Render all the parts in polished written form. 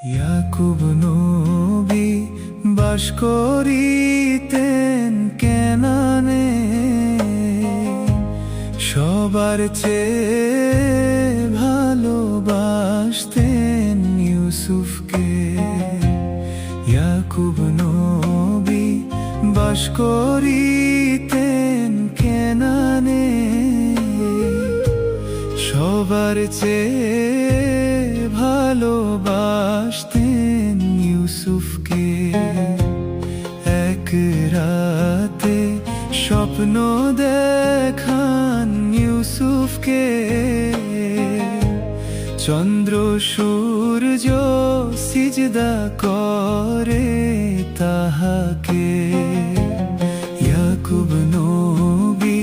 ইয়াকুব নবী বাস করিতেন কেনানে, সবার চেয়ে ভালোবাসতেন ইউসুফকে। ইয়াকুব নবী বাস করিতেন কেনানে, সবার চেয়ে ভালোবাসতেন ইউসুফকে। এক রাতে স্বপ্ন দেখান ইউসুফকে, চন্দ্র সূর্য সিজদা করে তাহাকে। ইয়াকুব নবী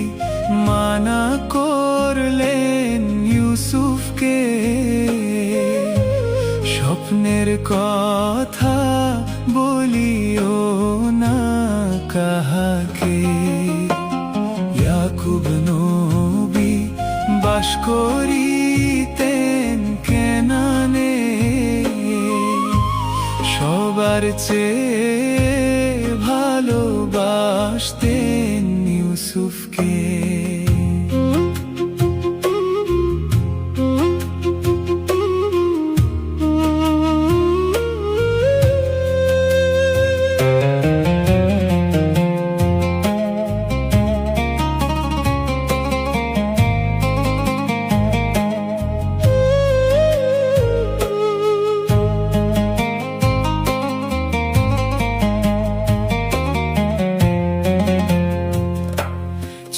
মানা করলেন ইউসুফকে, স্বপ্নের কথা বলিও না কাহাকে। ইয়াকুব নবী বাস করিতেন কেনানে, সবার চেয়ে ভালোবাসতেন ইউসুফকে।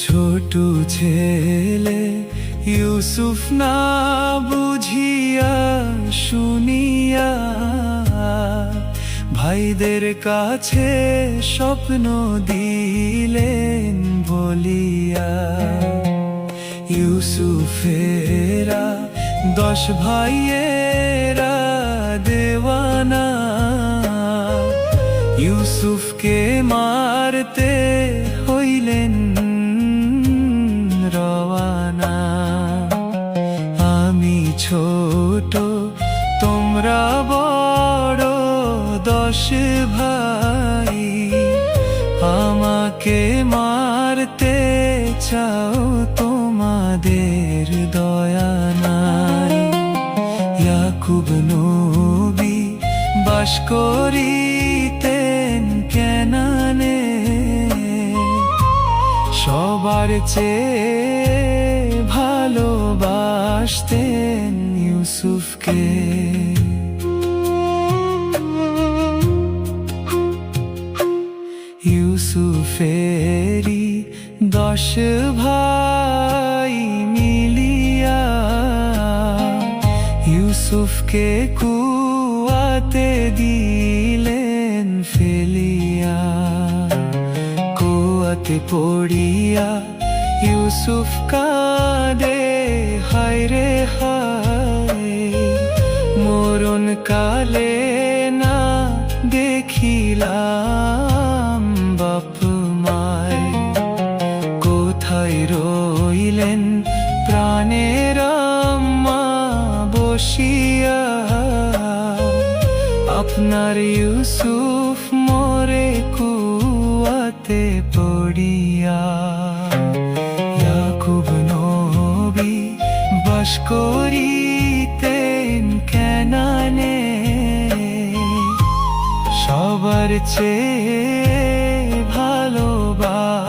ছোট ছেলে ইউসুফ না বুঝিয়া শুনিয়া, ভাইদের কাছে স্বপ্ন দিলেন বলিয়া। ইউসুফেরা 10 ভাইয়েরা দেওয়ানা, ইউসুফকে মারতে হইলেন রওয়ানা। আমি ছোট তোমরা বড় 10 ভাই, আমাকে মারতে চাও তোমাদের দয়া নাই। ইয়াকুব নবী বাস করিতেন কেনানে, সবার চেয়ে ভালোবাসতেন ইউসুফকে। ইউসুফেরি 10 ভাই মিলিয়া, ইউসুফকে কুয়াতে দিলেন ফেলিয়া। কুয়াতে পড়িয়া ইউসুফ কাঁদে হায় রে হায়, মরণ কালে না দেখিলাম বাপ মায়। কোথায় রইলেন প্রাণের আম্মা বসিয়া, আপনার ইউসুফ মরে কুয়াতে পড়িয়া। ইয়াকুব নবী বাস করিতেন কেনানে, সবার চেয়ে ভালোবাসতেন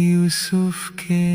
ইউসুফকে।